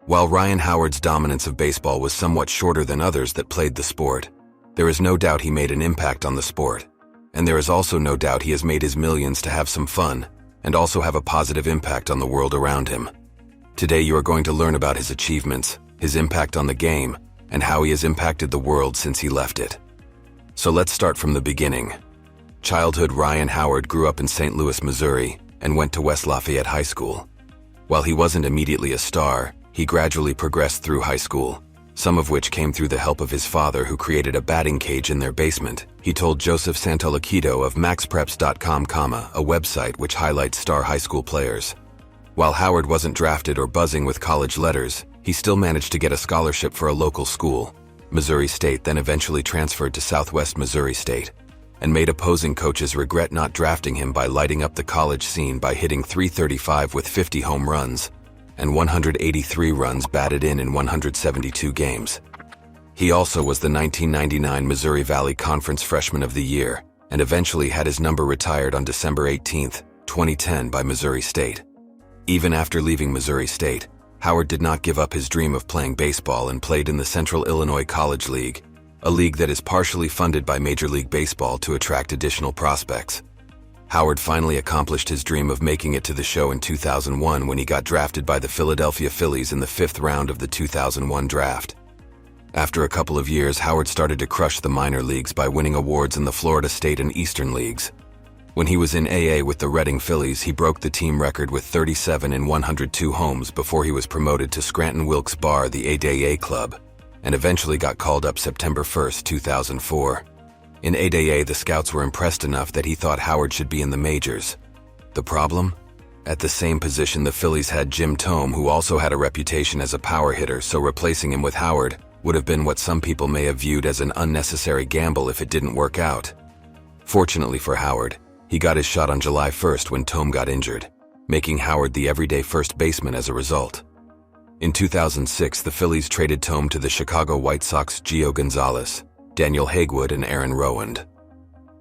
While Ryan Howard's dominance of baseball was somewhat shorter than others that played the sport, there is no doubt he made an impact on the sport. And there is also no doubt he has made his millions to have some fun and also have a positive impact on the world around him. Today you are going to learn about his achievements, his impact on the game, and how he has impacted the world since he left it. So let's start from the beginning. Childhood. Ryan Howard grew up in St. Louis, Missouri, and went to West Lafayette High School. While he wasn't immediately a star, he gradually progressed through high school, some of which came through the help of his father, who created a batting cage in their basement. He told Joseph Santoliquito of MaxPreps.com, a website which highlights star high school players. While Howard wasn't drafted or buzzing with college letters, he still managed to get a scholarship for a local school, Missouri State, then eventually transferred to Southwest Missouri State, and made opposing coaches regret not drafting him by lighting up the college scene by hitting .335 with 50 home runs and 183 runs batted in 172 games. He also was the 1999 Missouri Valley Conference Freshman of the Year and eventually had his number retired on December 18, 2010 by Missouri State. Even after leaving Missouri State, Howard did not give up his dream of playing baseball and played in the Central Illinois College League, a league that is partially funded by Major League Baseball to attract additional prospects. Howard finally accomplished his dream of making it to the show in 2001 when he got drafted by the Philadelphia Phillies in the 5th round of the 2001 draft. After a couple of years, Howard started to crush the minor leagues by winning awards in the Florida State and Eastern Leagues. When he was in AA with the Reading Phillies, he broke the team record with 37 in 102 homes before he was promoted to Scranton Wilkes Barre, the AAA club, and eventually got called up September 1, 2004. In AAA, the scouts were impressed enough that he thought Howard should be in the majors. The problem? At the same position, the Phillies had Jim Thome, who also had a reputation as a power hitter, so replacing him with Howard would have been what some people may have viewed as an unnecessary gamble if it didn't work out. Fortunately for Howard, he got his shot on July 1st when Thome got injured, making Howard the everyday first baseman as a result. In 2006, the Phillies traded Thome to the Chicago White Sox Gio Gonzalez, Daniel Hagewood, and Aaron Rowand.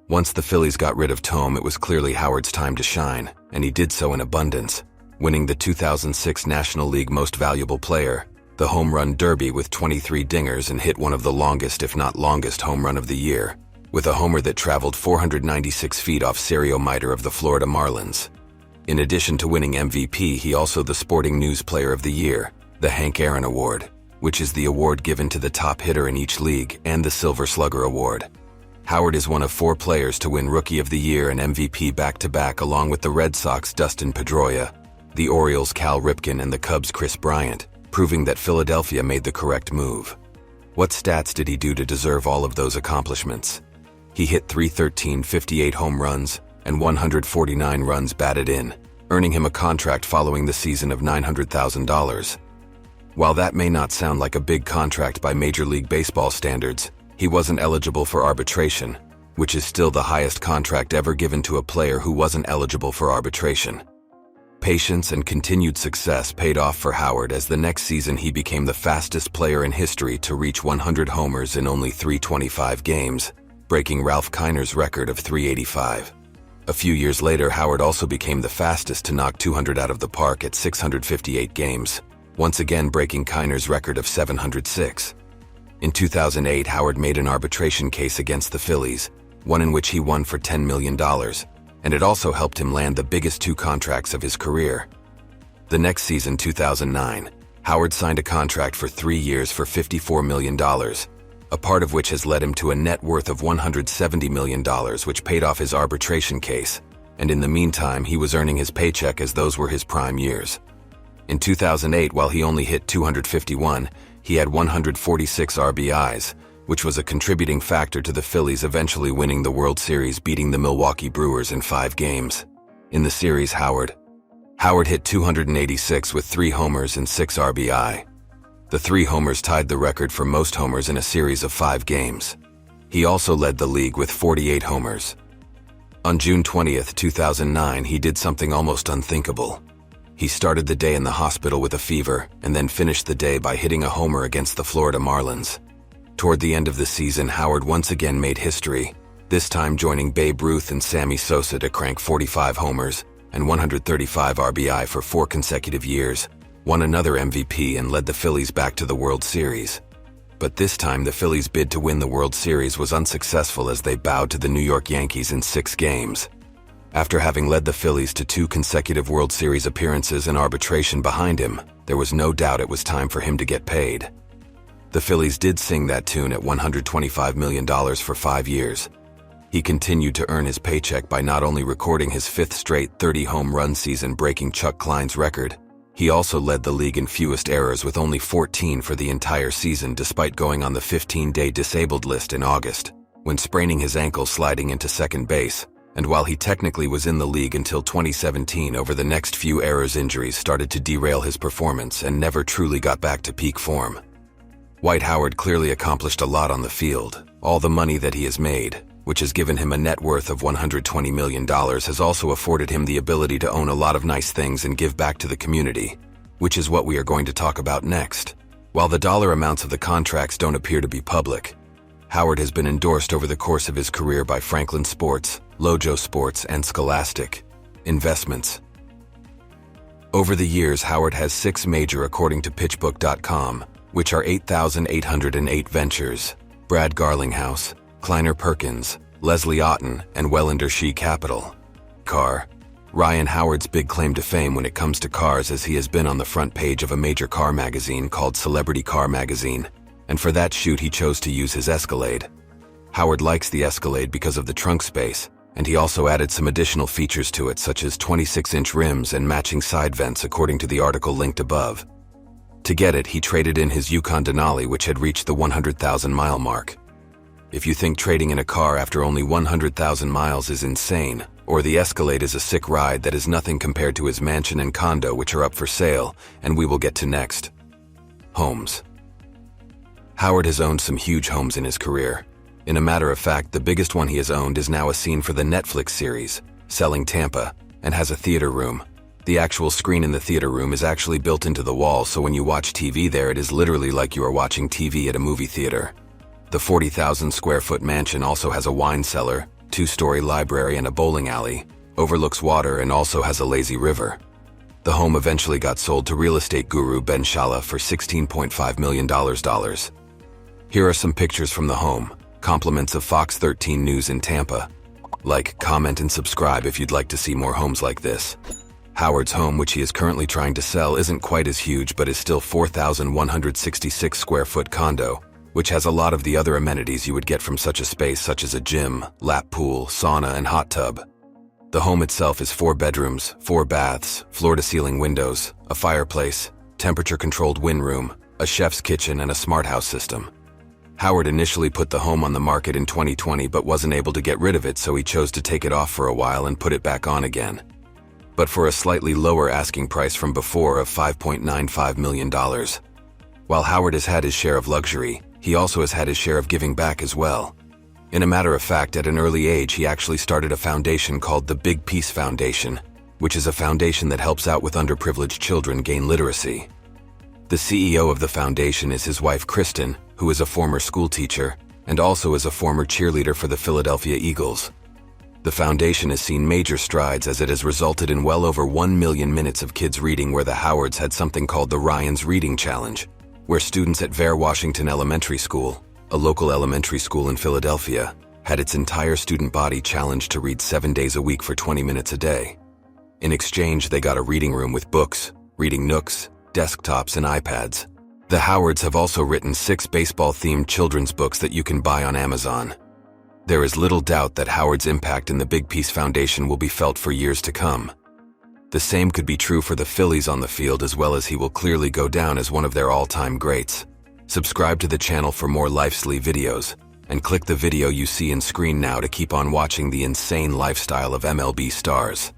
Once the Phillies got rid of Thome, it was clearly Howard's time to shine, and he did so in abundance, winning the 2006 National League Most Valuable Player, the Home Run Derby, with 23 dingers, and hit one of the longest, if not longest, home run of the year, with a homer that traveled 496 feet off Sergio Miter of the Florida Marlins. In addition to winning MVP, he also the Sporting News Player of the Year, the Hank Aaron Award, which is the award given to the top hitter in each league, and the Silver Slugger Award. Howard is one of 4 players to win Rookie of the Year and MVP back-to-back, along with the Red Sox Dustin Pedroia, the Orioles Cal Ripken, and the Cubs Chris Bryant, proving that Philadelphia made the correct move. What stats did he do to deserve all of those accomplishments? He hit .313, 58 home runs, and 149 runs batted in, earning him a contract following the season of $900,000. While that may not sound like a big contract by Major League Baseball standards, he wasn't eligible for arbitration, which is still the highest contract ever given to a player who wasn't eligible for arbitration. Patience and continued success paid off for Howard, as the next season he became the fastest player in history to reach 100 homers in only 325 games, breaking Ralph Kiner's record of 385. A few years later, Howard also became the fastest to knock 200 out of the park at 658 games, once again breaking Kiner's record of 706. In 2008, Howard made an arbitration case against the Phillies, one in which he won for $10 million, and it also helped him land the biggest 2 contracts of his career. The next season, 2009, Howard signed a contract for 3 years for $54 million, a part of which has led him to a net worth of $170 million, which paid off his arbitration case, and in the meantime he was earning his paycheck as those were his prime years. In 2008, while he only hit 251, he had 146 RBIs, which was a contributing factor to the Phillies eventually winning the World Series, beating the Milwaukee Brewers in 5 games. In the series, Howard hit 286 with 3 homers and 6 RBI. The 3 homers tied the record for most homers in a series of 5 games. He also led the league with 48 homers. On June 20, 2009, he did something almost unthinkable. He started the day in the hospital with a fever and then finished the day by hitting a homer against the Florida Marlins. Toward the end of the season, Howard once again made history, this time joining Babe Ruth and Sammy Sosa to crank 45 homers and 135 RBI for 4 consecutive years, won another MVP and led the Phillies back to the World Series. But this time the Phillies' bid to win the World Series was unsuccessful as they bowed to the New York Yankees in 6 games. After having led the Phillies to 2 consecutive World Series appearances and arbitration behind him, there was no doubt it was time for him to get paid. The Phillies did sing that tune at $125 million for 5 years. He continued to earn his paycheck by not only recording his 5th straight 30-home run season breaking Chuck Klein's record, he also led the league in fewest errors with only 14 for the entire season despite going on the 15-day disabled list in August, when spraining his ankle sliding into second base, and while he technically was in the league until 2017, over the next few errors injuries started to derail his performance and never truly got back to peak form. Dwight Howard clearly accomplished a lot on the field. All the money that he has made, which has given him a net worth of $120 million, has also afforded him the ability to own a lot of nice things and give back to the community, which is what we are going to talk about next. While the dollar amounts of the contracts don't appear to be public, Howard has been endorsed over the course of his career by Franklin Sports, Lojo Sports, and Scholastic Investments. Over the years, Howard has 6 major, according to PitchBook.com, which are 8,808 ventures: Brad Garlinghouse, Kleiner Perkins, Leslie Otten, and Wellender Shea Capital. Ryan Howard's big claim to fame when it comes to cars is he has been on the front page of a major car magazine called Celebrity Car Magazine, and for that shoot he chose to use his Escalade. Howard likes the Escalade because of the trunk space, and he also added some additional features to it such as 26-inch rims and matching side vents, according to the article linked above. To get it, he traded in his Yukon Denali, which had reached the 100,000-mile mark. If you think trading in a car after only 100,000 miles is insane, or the Escalade is a sick ride, that is nothing compared to his mansion and condo, which are up for sale, and we will get to next. Homes. Howard has owned some huge homes in his career. In a matter of fact, the biggest one he has owned is now a scene for the Netflix series, Selling Tampa, and has a theater room. The actual screen in the theater room is actually built into the wall, so when you watch TV there, it is literally like you are watching TV at a movie theater. The 40,000-square-foot mansion also has a wine cellar, 2-story library, and a bowling alley, overlooks water, and also has a lazy river. The home eventually got sold to real estate guru Ben Shalla for $16.5 million. Here are some pictures from the home, compliments of Fox 13 News in Tampa. Like, comment, and subscribe if you'd like to see more homes like this. Howard's home, which he is currently trying to sell, isn't quite as huge but is still 4,166-square-foot condo, which has a lot of the other amenities you would get from such a space, such as a gym, lap pool, sauna, and hot tub. The home itself is 4 bedrooms, 4 baths, floor-to-ceiling windows, a fireplace, temperature-controlled wind room, a chef's kitchen, and a smart house system. Howard initially put the home on the market in 2020 but wasn't able to get rid of it, so he chose to take it off for a while and put it back on again, but for a slightly lower asking price from before of $5.95 million. While Howard has had his share of luxury, he also has had his share of giving back as well. In a matter of fact, at an early age, he actually started a foundation called the Big Peace Foundation, which is a foundation that helps out with underprivileged children gain literacy. The CEO of the foundation is his wife Kristen, who is a former school teacher and also is a former cheerleader for the Philadelphia Eagles. The foundation has seen major strides as it has resulted in well over 1 million minutes of kids reading, where the Howards had something called the Ryan's Reading Challenge, where students at Vare Washington Elementary School, a local elementary school in Philadelphia, had its entire student body challenged to read 7 days a week for 20 minutes a day. In exchange, they got a reading room with books, reading nooks, desktops, and iPads. The Howards have also written 6 baseball-themed children's books that you can buy on Amazon. There is little doubt that Howard's impact in the Big Peace Foundation will be felt for years to come. The same could be true for the Phillies on the field as well, as he will clearly go down as one of their all-time greats. Subscribe to the channel for more Lifestyle videos, and click the video you see in screen now to keep on watching the insane lifestyle of MLB stars.